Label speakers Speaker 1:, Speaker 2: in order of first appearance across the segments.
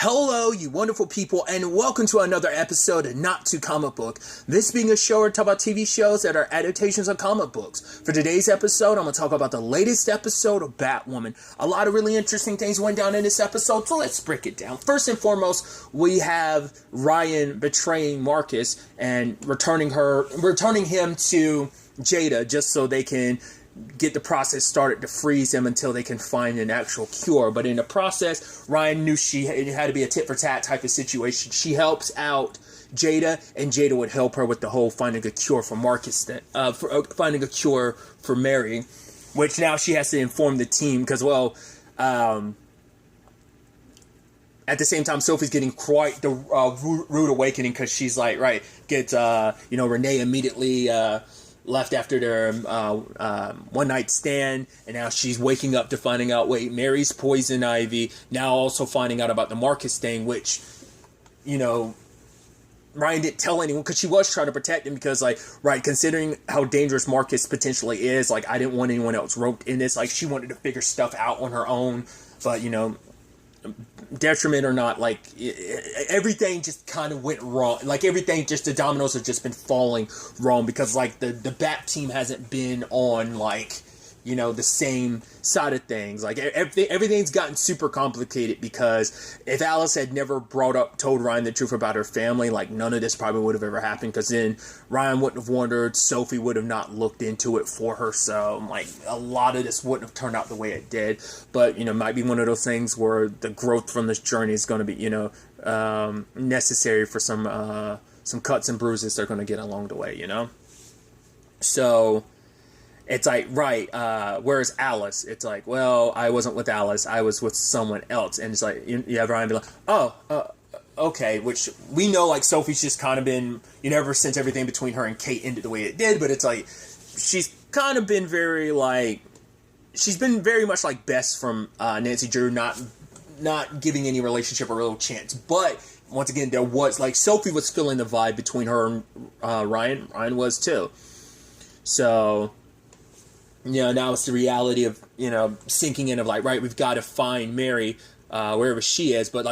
Speaker 1: Hello, you wonderful people, and welcome to another episode of Not Too Comic Book. This being a show where I talk about TV shows that are adaptations of comic books. For today's episode, I'm going to talk about the latest episode of Batwoman. A lot of really interesting things went down in this episode, so let's break it down. First and foremost, we have Ryan betraying Marcus and returning him to Jada just so they can get the process started to freeze him until they can find an actual cure. But in the process, Ryan knew it had to be a tit-for-tat type of situation. She helps out Jada, and Jada would help her with the whole finding a cure for Marcus, finding a cure for Mary, which now she has to inform the team because, at the same time, Sophie's getting quite the rude awakening because she's like, Renee immediately left after their one night stand, and now she's waking up to finding out, wait, Mary's poison ivy, now also finding out about the Marcus thing, which, Ryan didn't tell anyone because she was trying to protect him because, considering how dangerous Marcus potentially is, I didn't want anyone else roped in this. She wanted to figure stuff out on her own, but, detriment or not, everything just kind of went wrong. Everything, just the dominoes have just been falling wrong because the Bat team hasn't been on the same side of things. Everything's gotten super complicated because if Alice had never told Ryan the truth about her family, none of this probably would have ever happened, because then Ryan wouldn't have wondered, Sophie would have not looked into it for her, so a lot of this wouldn't have turned out the way it did. But it might be one of those things where the growth from this journey is going to be necessary for some cuts and bruises they're going to get along the way. So it's where's Alice? It's well, I wasn't with Alice, I was with someone else. And it's you have Ryan be okay, which we know, Sophie's just kind of been, ever since everything between her and Kate ended the way it did, but it's she's kind of been very, she's been very much Bess from Nancy Drew, not giving any relationship a real chance. But once again, there was, Sophie was feeling the vibe between her and Ryan. Ryan was too. So now it's the reality of, sinking in of we've got to find Mary wherever she is. But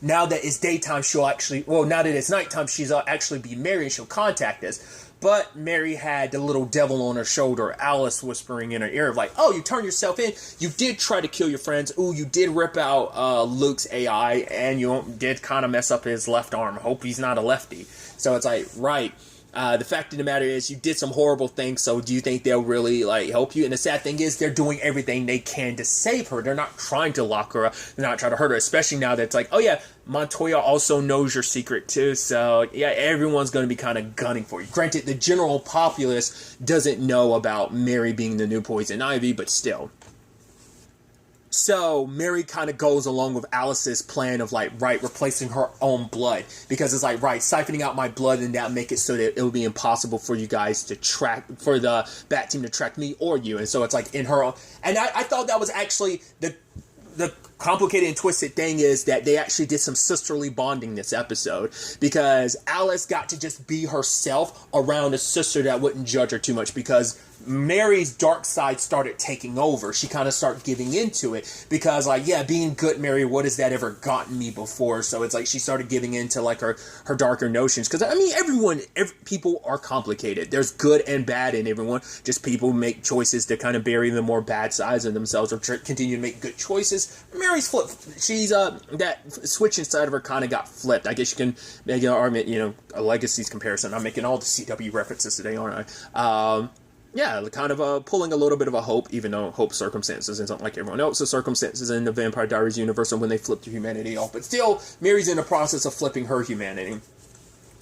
Speaker 1: now that it's daytime, now that it's nighttime, she's actually be Mary and she'll contact us. But Mary had the little devil on her shoulder, Alice, whispering in her ear of oh, you turn yourself in. You did try to kill your friends. Ooh, you did rip out Luke's AI, and you did kind of mess up his left arm. Hope he's not a lefty. So it's right. The fact of the matter is, you did some horrible things, so do you think they'll really, help you? And the sad thing is, they're doing everything they can to save her. They're not trying to lock her up. They're not trying to hurt her, especially now that it's oh yeah, Montoya also knows your secret too, so yeah, everyone's going to be kind of gunning for you. Granted, the general populace doesn't know about Mary being the new poison ivy, but still. So Mary kind of goes along with Alice's plan of replacing her own blood, because it's siphoning out my blood and that make it so that it will be impossible for you guys to for the Bat team to track me or you. And so it's in her own, and I thought that was actually the complicated and twisted thing is that they actually did some sisterly bonding this episode, because Alice got to just be herself around a sister that wouldn't judge her too much, because Mary's dark side started taking over. She kind of started giving into it because being good Mary, what has that ever gotten me before? So it's she started giving into her darker notions, because people are complicated. There's good and bad in everyone. Just people make choices to kind of bury the more bad sides of themselves or continue to make good choices. Mary's flipped. She's that switch inside of her kind of got flipped. I guess you can make an argument, a legacies comparison. I'm making all the CW references today, aren't I? Kind of pulling a little bit of a hope, even though hope circumstances isn't like everyone else's circumstances in the Vampire Diaries universe, and when they flip their humanity off. But still, Mary's in the process of flipping her humanity.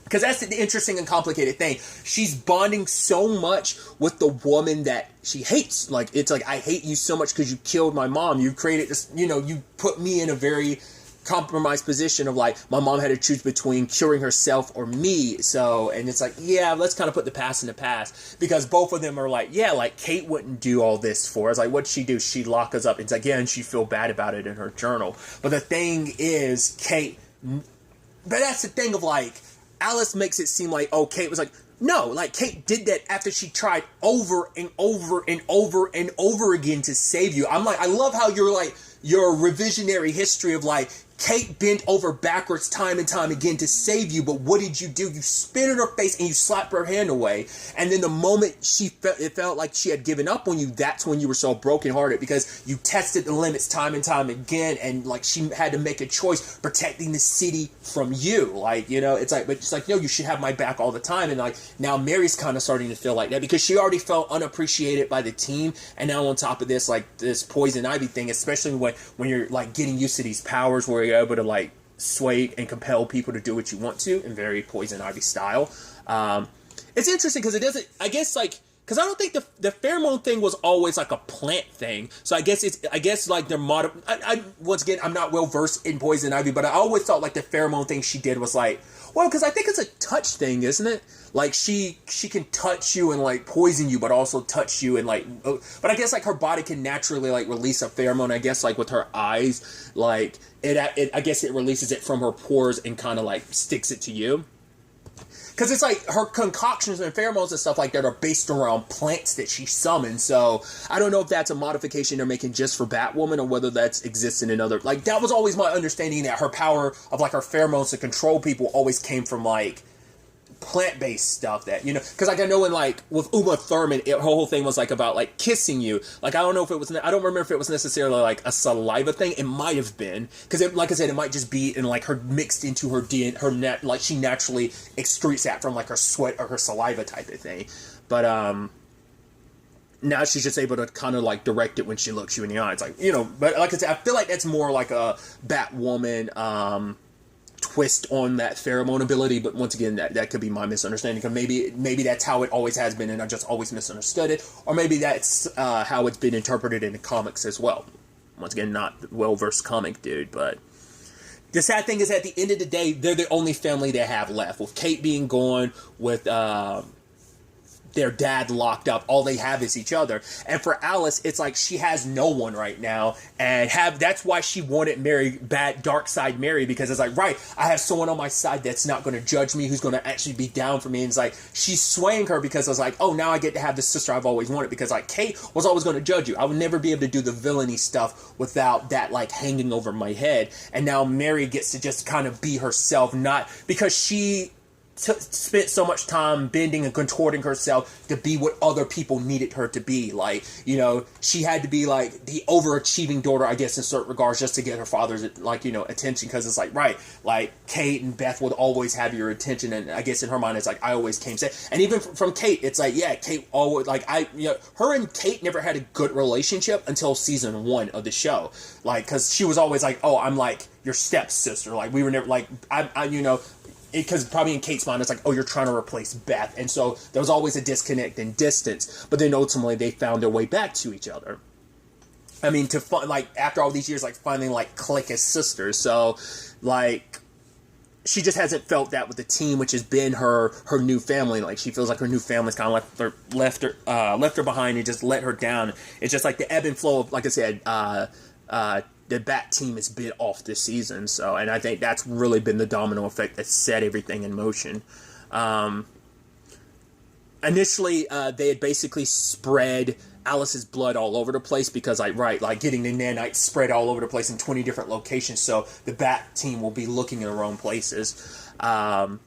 Speaker 1: Because that's the interesting and complicated thing. She's bonding so much with the woman that she hates. It's I hate you so much because you killed my mom. You created this, you put me in a very compromised position of my mom had to choose between curing herself or me. So, and it's let's kind of put the past in the past, because both of them are Kate wouldn't do all this for us. What'd she do? She'd lock us up. It's and she'd feel bad about it in her journal. But the thing is, Kate, but that's the thing of Alice makes it seem Kate was no, Kate did that after she tried over and over and over and over again to save you. I'm I love how you're your revisionary history of Kate bent over backwards time and time again to save you, but what did you do? You spit in her face and you slapped her hand away. And then the moment it felt like she had given up on you, that's when you were so brokenhearted, because you tested the limits time and time again, and like she had to make a choice protecting the city from you. Like, you know, it's like, but it's like, no, you should have my back all the time. And like now Mary's kind of starting to feel like that, because she already felt unappreciated by the team, and now on top of this, like this poison ivy thing, especially when you're like getting used to these powers where you're able to like sway and compel people to do what you want to in very poison ivy style. It's interesting because it doesn't, I guess, like, because I don't think the pheromone thing was always like a plant thing. So I guess like they're once again, I'm not well versed in poison ivy, but I always thought like the pheromone thing she did was like, well, because I think it's a touch thing, isn't it? Like she can touch you and like poison you, but also touch you and like, but I guess like her body can naturally like release a pheromone. I guess like with her eyes, like I guess it releases it from her pores and kind of like sticks it to you. Because it's like her concoctions and pheromones and stuff like that are based around plants that she summons. So I don't know if that's a modification they're making just for Batwoman, or whether that's existing in other... Like, that was always my understanding, that her power of like her pheromones to control people always came from like plant-based stuff, that, you know, because like I know in like with Uma Thurman, her whole thing was like about like kissing you. Like I don't remember if it was necessarily like a saliva thing. It might have been, because like I said, it might just be in like her mixed into her DNA, like she naturally excretes that from like her sweat or her saliva type of thing. But now she's just able to kind of like direct it when she looks you in the eye. It's like, you know, but like I said, I feel like that's more like a Batwoman twist on that pheromone ability, but once again, that could be my misunderstanding, because maybe that's how it always has been and I just always misunderstood it, or maybe that's how it's been interpreted in the comics as well. Once again, not well-versed comic dude, but the sad thing is at the end of the day, they're the only family they have left, with Kate being gone, with their dad locked up. All they have is each other. And for Alice, it's like she has no one right now, and that's why she wanted dark side Mary, because it's like, right, I have someone on my side that's not going to judge me, who's going to actually be down for me. And it's like she's swaying her, because it's like, oh, now I get to have the sister I've always wanted, because like Kate was always going to judge you. I would never be able to do the villainy stuff without that like hanging over my head. And now Mary gets to just kind of be herself, not because she spent so much time bending and contorting herself to be what other people needed her to be. Like, you know, she had to be like the overachieving daughter, I guess, in certain regards, just to get her father's, like, you know, attention. Because it's like, right, like Kate and Beth would always have your attention, and I guess in her mind it's like, I always came safe. And even from Kate, it's like, yeah, Kate always, like, her and Kate never had a good relationship until season 1 of the show. Like, because she was always like, oh, I'm like your stepsister. Like, we were never like, I you know, because probably in Kate's mind, it's like, oh, you're trying to replace Beth. And so there was always a disconnect and distance. But then ultimately they found their way back to each other. I mean, like, after all these years, like, finally, like, click as sisters. So, like, she just hasn't felt that with the team, which has been her new family. Like, she feels like her new family's kind of left her behind and just let her down. It's just like the ebb and flow of, like I said, the Bat team has been off this season. So, and I think that's really been the domino effect that set everything in motion. Initially, they had basically spread Alice's blood all over the place, because like getting the nanites spread all over the place in 20 different locations. So the Bat team will be looking in the wrong places. And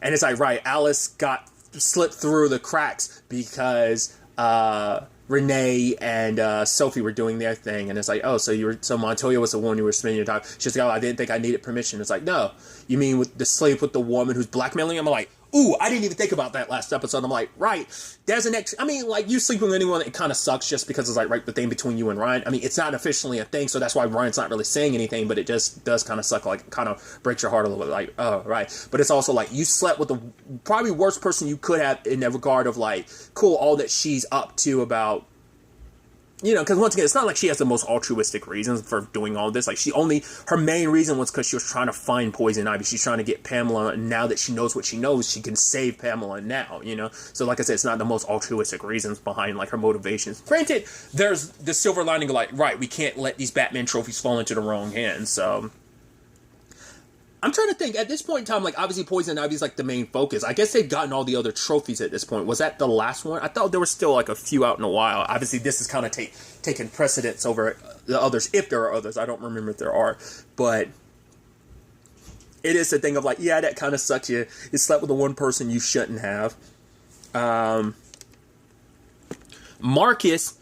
Speaker 1: it's like, right, Alice got slipped through the cracks because Renee and Sophie were doing their thing, and it's like, oh, so Montoya was the one you were spending your time. She's like, oh, I didn't think I needed permission. It's like, no, you mean with the slave with the woman who's blackmailing him? I'm like, ooh, I didn't even think about that last episode. I'm like, right, there's an I mean, like, you sleep with anyone, it kind of sucks, just because it's like, right, the thing between you and Ryan. I mean, it's not officially a thing, so that's why Ryan's not really saying anything, but it just does kind of suck, like, it kind of breaks your heart a little bit, like, oh, right. But it's also like, you slept with the probably worst person you could have, in the regard of like, cool, all that she's up to about, you know, because once again, it's not like she has the most altruistic reasons for doing all this. Like, her main reason was because she was trying to find Poison Ivy. She's trying to get Pamela, and now that she knows what she knows, she can save Pamela now, you know? So, like I said, it's not the most altruistic reasons behind, like, her motivations. Granted, there's the silver lining of, like, right, we can't let these Batman trophies fall into the wrong hands, so I'm trying to think. At this point in time, like, obviously Poison Ivy's, like, the main focus. I guess they've gotten all the other trophies at this point. Was that the last one? I thought there were still, like, a few out in a while. Obviously, this is kind of taking precedence over the others, if there are others. I don't remember if there are. But it is the thing of, like, yeah, that kind of sucks. You slept with the one person you shouldn't have. Marcus...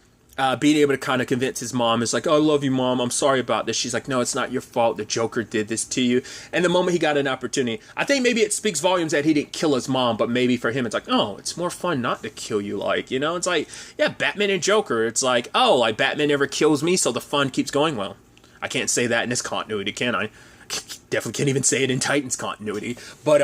Speaker 1: being able to kind of convince his mom is like, oh, I love you, Mom. I'm sorry about this. She's like, no, it's not your fault. The Joker did this to you. And the moment he got an opportunity, I think maybe it speaks volumes that he didn't kill his mom, but maybe for him, it's like, oh, it's more fun not to kill you. Like, you know, it's like, yeah, Batman and Joker. It's like, oh, like Batman never kills me, so the fun keeps going. Well, I can't say that in this continuity, can I? Definitely can't even say it in Titans continuity. But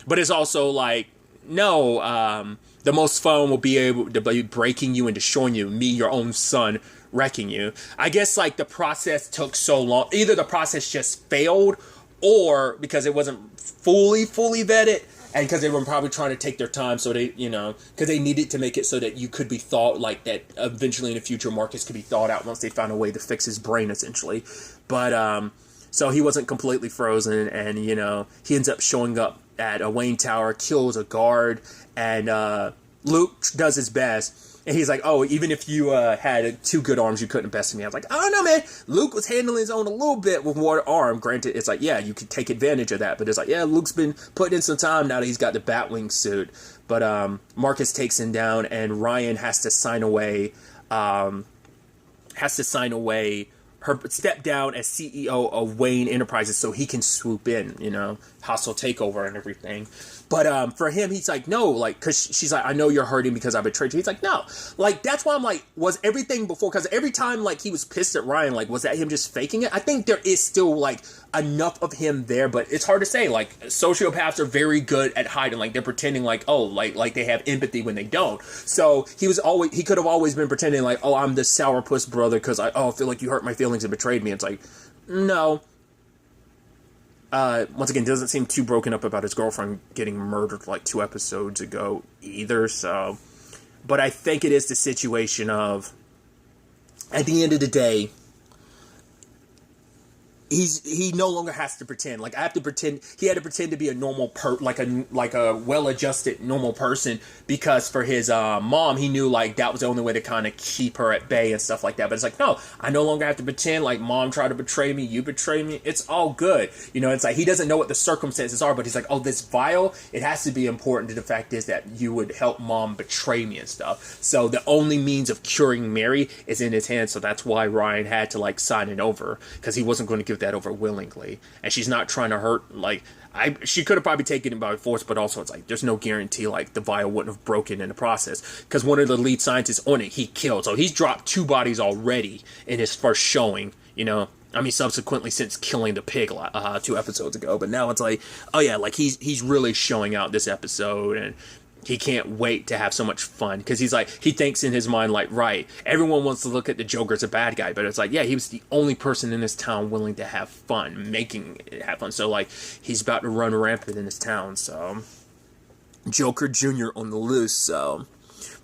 Speaker 1: it's also like, no, the most fun will be able to be breaking you and destroying you, me, your own son, wrecking you. I guess, like, the process took so long. Either the process just failed, or because it wasn't fully vetted, and because they were probably trying to take their time, so they, you know, because they needed to make it so that you could be thought, like, that eventually in the future Marcus could be thawed out once they found a way to fix his brain, essentially. But, so he wasn't completely frozen, and, you know, he ends up showing up at a Wayne Tower, kills a guard, and Luke does his best, and he's like, oh, even if you had 2 good arms, you couldn't best me. I was like, I don't know, man. Luke was handling his own a little bit with one arm. Granted, it's like, yeah, you could take advantage of that, but it's like, yeah, Luke's been putting in some time now that he's got the Batwing suit. But Marcus takes him down, and Ryan has to sign away her step down as CEO of Wayne Enterprises so he can swoop in, you know, hostile takeover and everything. But for him, he's like, no, like, because she's like, I know you're hurting because I betrayed you. He's like, no. Like, that's why I'm like, was everything before? Because every time, like, he was pissed at Ryan, like, was that him just faking it? I think there is still, like, enough of him there, but it's hard to say. Like, sociopaths are very good at hiding. Like, they're pretending like, oh, like they have empathy when they don't. So he could have always been pretending like, oh, I'm the sourpuss brother because I feel like you hurt my feelings and betrayed me. It's like, no. Once again, doesn't seem too broken up about his girlfriend getting murdered like 2 episodes ago either, so. But I think it is the situation of, at the end of the day, he no longer has to pretend. Like, I have to pretend. He had to pretend to be a normal like a well-adjusted normal person, because for his mom, he knew like that was the only way to kind of keep her at bay and stuff like that. But it's like, no, I no longer have to pretend. Like, Mom tried to betray me, you betrayed me. It's all good, you know. It's like he doesn't know what the circumstances are, but he's like, oh, this vial, it has to be important. The fact is that you would help Mom betray me and stuff. So the only means of curing Mary is in his hands. So that's why Ryan had to like sign it over, because he wasn't going to give that over willingly. And she's not trying to hurt, like, she could have probably taken it by force, but also it's like there's no guarantee like the vial wouldn't have broken in the process, because one of the lead scientists on it he killed. So he's dropped 2 bodies already in his first showing, you know. I mean, subsequently since killing the pig 2 episodes ago, but now it's like, oh yeah, like he's really showing out this episode, and he can't wait to have so much fun, because he's like, he thinks in his mind like, right, everyone wants to look at the Joker as a bad guy, but it's like, yeah, he was the only person in this town willing to have fun, making it have fun. So like, he's about to run rampant in this town. So Joker Jr. on the loose. So,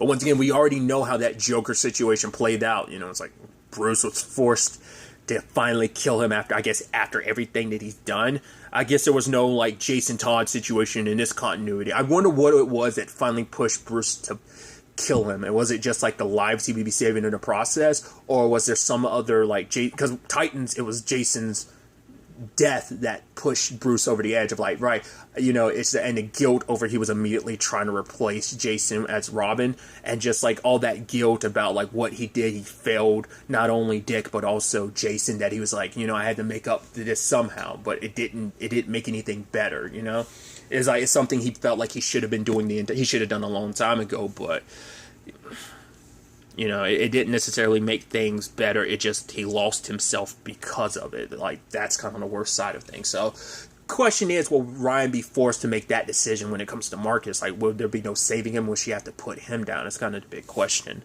Speaker 1: but once again, we already know how that Joker situation played out. You know, it's like Bruce was forced to finally kill him after everything that he's done. I guess there was no like Jason Todd situation in this continuity. I wonder what it was that finally pushed Bruce to kill him. And was it just like the lives he would be saving in the process, or was there some other like because Titans, it was Jason's death that pushed Bruce over the edge of like, right, you know, it's and the guilt over he was immediately trying to replace Jason as Robin, and just like all that guilt about like what he did, he failed not only Dick but also Jason, that he was like, you know, I had to make up to this somehow, but it didn't make anything better, you know. It's like, it's something he felt like he should have been doing he should have done a long time ago, but you know, it didn't necessarily make things better. It just, he lost himself because of it. Like, that's kind of the worst side of things. So, question is, will Ryan be forced to make that decision when it comes to Marcus? Like, will there be no saving him? Will she have to put him down? It's kind of the big question.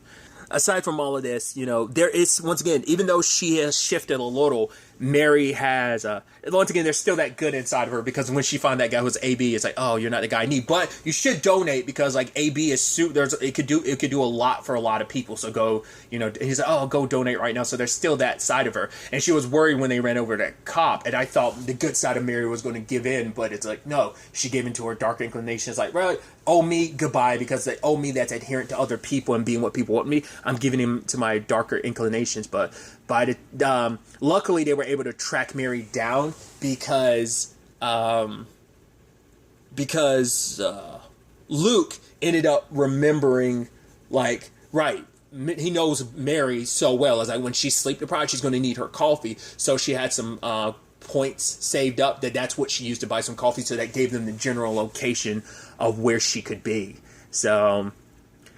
Speaker 1: Aside from all of this, you know, there is, once again, even though she has shifted a little, Mary has once again, there's still that good inside of her, because when she found that guy who was AB, it's like, oh, you're not the guy I need, but you should donate, because like AB is it could do a lot for a lot of people. So go, he's like, oh, go donate right now. So there's still that side of her, and she was worried when they ran over that cop, and I thought the good side of Mary was going to give in, but it's like, no, she gave into her dark inclinations. Like, well, oh me, goodbye, because they owe me that's adherent to other people and being what people want me. I'm giving him to my darker inclinations. But by the luckily they were able to track Mary down, because Luke ended up remembering, like, right, he knows Mary so well, as like when she's sleep deprived, she's going to need her coffee, so she had some points saved up that's what she used to buy some coffee, so that gave them the general location of where she could be. So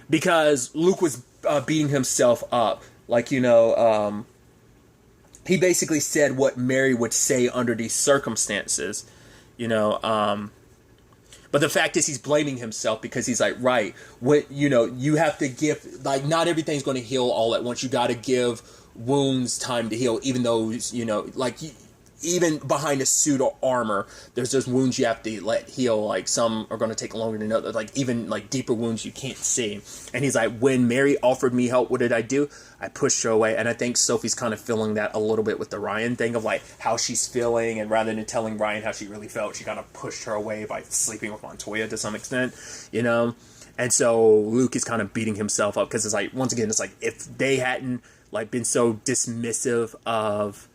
Speaker 1: because Luke was beating himself up, like, he basically said what Mary would say under these circumstances, but the fact is, he's blaming himself, because he's like, right, when, you have to give, like, not everything's going to heal all at once. You got to give wounds time to heal, even though, like, even behind a suit of armor, there's those wounds you have to let heal. Like, some are going to take longer than others, like even like deeper wounds you can't see. And he's like, when Mary offered me help, what did I do? I pushed her away. And I think Sophie's kind of feeling that a little bit with the Ryan thing, of like how she's feeling, and rather than telling Ryan how she really felt, she kind of pushed her away by sleeping with Montoya to some extent, And so Luke is kind of beating himself up, because it's like, once again, it's like, if they hadn't like been so dismissive of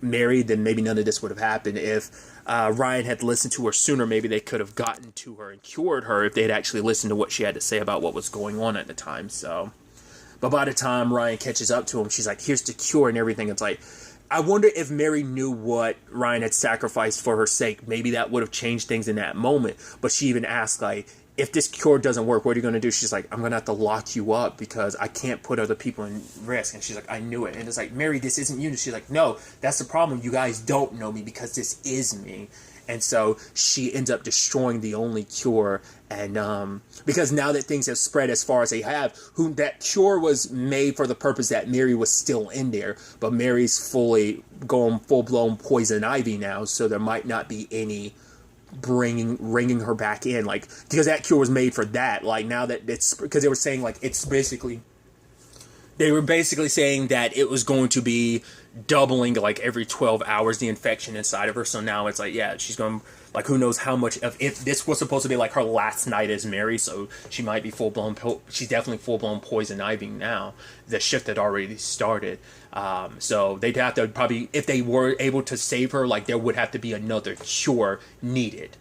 Speaker 1: Mary, then maybe none of this would have happened. If Ryan had listened to her sooner, maybe they could have gotten to her and cured her, if they had actually listened to what she had to say about what was going on at the time. So, but by the time Ryan catches up to him, she's like, here's the cure and everything. It's like, I wonder if Mary knew what Ryan had sacrificed for her sake. Maybe that would have changed things in that moment. But she even asked, like, if this cure doesn't work, what are you going to do? She's like, I'm going to have to lock you up, because I can't put other people in risk. And she's like, I knew it. And it's like, Mary, this isn't you. She's like, no, that's the problem. You guys don't know me, because this is me. And so she ends up destroying the only cure. And because now that things have spread as far as they have, that cure was made for the purpose that Mary was still in there. But Mary's going full-blown poison ivy now. So there might not be any ringing her back in, like, because that cure was made for that. Like, now that it's, because they were saying, like, they were basically saying that it was going to be doubling, like, every 12 hours, the infection inside of her. So now it's like, yeah, she's going, like, who knows how much of it. This was supposed to be like her last night as Mary, so she might be she's definitely full-blown poison ivy now. The shift had already started. So they'd have to probably, if they were able to save her, like, there would have to be another cure needed.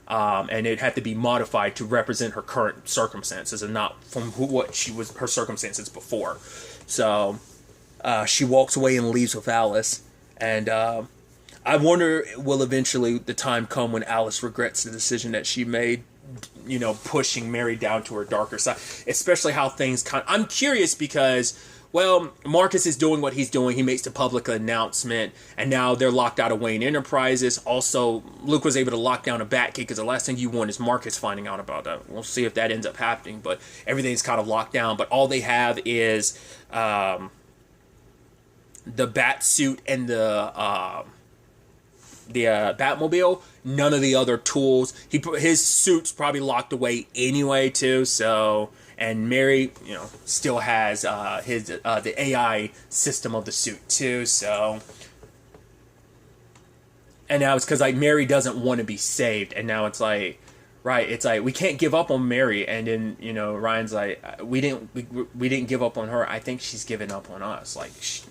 Speaker 1: And it had to be modified to represent her current circumstances, and not from her circumstances before. So she walks away and leaves with Alice. And I wonder, will eventually the time come when Alice regrets the decision that she made, pushing Mary down to her darker side, especially how things I'm curious, because, well, Marcus is doing what he's doing. He makes the public announcement, and now they're locked out of Wayne Enterprises. Also, Luke was able to lock down a Batcave, because the last thing you want is Marcus finding out about that. We'll see if that ends up happening, but everything's kind of locked down. But all they have is the bat suit and the Batmobile. None of the other tools. His suit's probably locked away anyway too. So, and Mary, still has the AI system of the suit too. So, and now it's because, like, Mary doesn't want to be saved, and now it's like, right, it's like, we can't give up on Mary. And then Ryan's like, we didn't give up on her. I think she's given up on us. Like, it's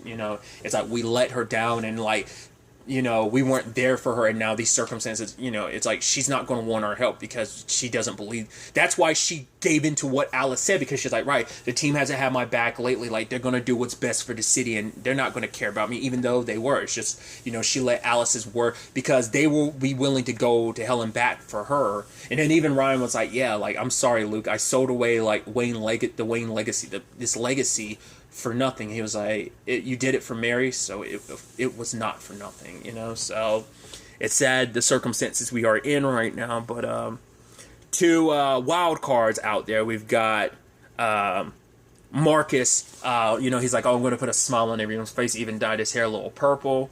Speaker 1: like we let her down, and like, we weren't there for her, and now these circumstances, it's like she's not going to want our help, because she doesn't believe. That's why she gave into what Alice said, because she's like, right, the team hasn't had my back lately. Like, they're going to do what's best for the city, and they're not going to care about me, even though they were. It's just, she let Alice's word, because they will be willing to go to hell and back for her. And then even Ryan was like, yeah, like, I'm sorry, Luke, I sold away, like, the Wayne legacy, this legacy, for nothing. He was like, you did it for Mary, so it was not for nothing, So it's sad, the circumstances we are in right now. But two wild cards out there. We've got Marcus, he's like, oh, I'm going to put a smile on everyone's face, even dyed his hair a little purple.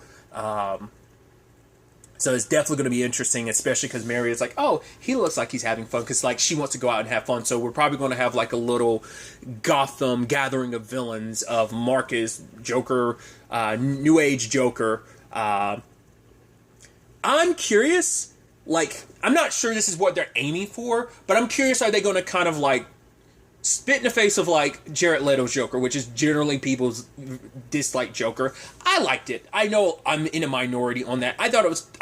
Speaker 1: So it's definitely going to be interesting, especially because Mary is like, oh, he looks like he's having fun, because like she wants to go out and have fun. So we're probably going to have like a little Gotham gathering of villains of Marcus, Joker, New Age Joker. I'm curious. Like, I'm not sure this is what they're aiming for, but I'm curious, are they going to kind of like spit in the face of like Jared Leto's Joker, which is generally people's dislike Joker. I liked it. I know I'm in a minority on that. I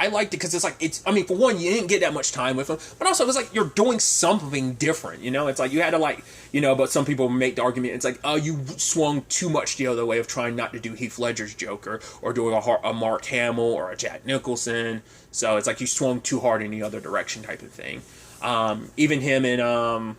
Speaker 1: liked it because it's like, for one, you didn't get that much time with him, but also it was like, you're doing something different, It's like, you had to like, but some people make the argument, it's like, oh, you swung too much the other way of trying not to do Heath Ledger's Joker, or doing a Mark Hamill, or a Jack Nicholson. So it's like, you swung too hard in the other direction type of thing. Even him in,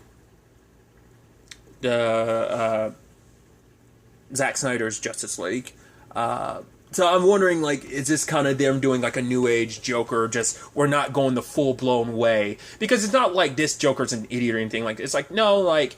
Speaker 1: Zack Snyder's Justice League. So I'm wondering, like, is this kind of them doing like a new age Joker? Just, we're not going the full blown way, because it's not like this Joker's an idiot or anything. Like, it's like, no, like,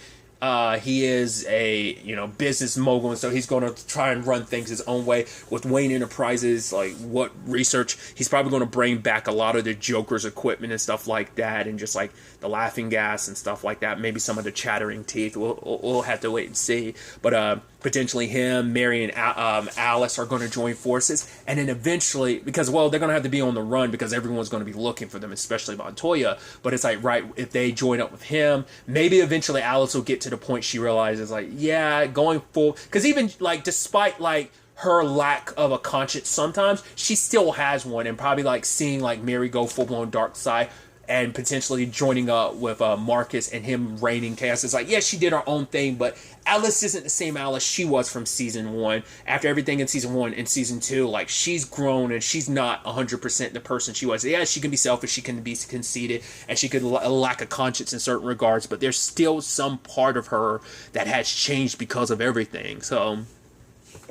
Speaker 1: he is a business mogul, and so he's going to try and run things his own way. With Wayne Enterprises, like, what research, he's probably going to bring back a lot of the Joker's equipment and stuff like that, and just like the laughing gas and stuff like that. Maybe some of the chattering teeth. We'll have to wait and see. But potentially him, Mary, and Alice are going to join forces, and then eventually, because, well, they're going to have to be on the run because everyone's going to be looking for them, especially Montoya. But it's like, right, if they join up with him, maybe eventually Alice will get to the point she realizes, like, yeah, going full, because even like, despite like her lack of a conscience sometimes, she still has one, and probably like seeing like Mary go full blown dark side, and potentially joining up with Marcus and him reigning chaos. It's like, yeah, she did her own thing, but Alice isn't the same Alice she was from season 1. After everything in season 1 and season 2, like, she's grown, and she's not 100% the person she was. Yeah, she can be selfish, she can be conceited, and she could lack a conscience in certain regards, but there's still some part of her that has changed because of everything. So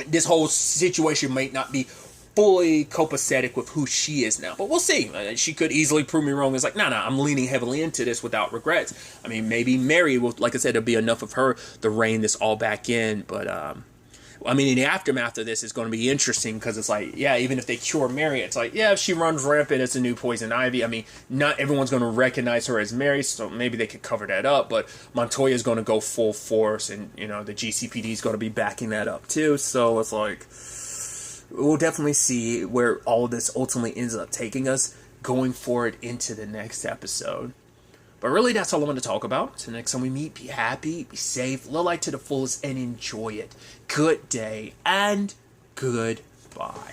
Speaker 1: this whole situation might not be fully copacetic with who she is now, but we'll see. She could easily prove me wrong. It's like, no, I'm leaning heavily into this without regrets. I mean, maybe Mary will, like I said, there'll be enough of her to rein this all back in. But in the aftermath of this is going to be interesting, because it's like, yeah, even if they cure Mary, it's like, yeah, if she runs rampant, it's a new Poison Ivy. I mean, not everyone's going to recognize her as Mary, so maybe they could cover that up. But Montoya's going to go full force, and the GCPD is going to be backing that up too. So it's like, we'll definitely see where all of this ultimately ends up taking us going forward into the next episode. But really, that's all I want to talk about. So next time we meet, be happy, be safe, live life to the fullest, and enjoy it. Good day, and goodbye.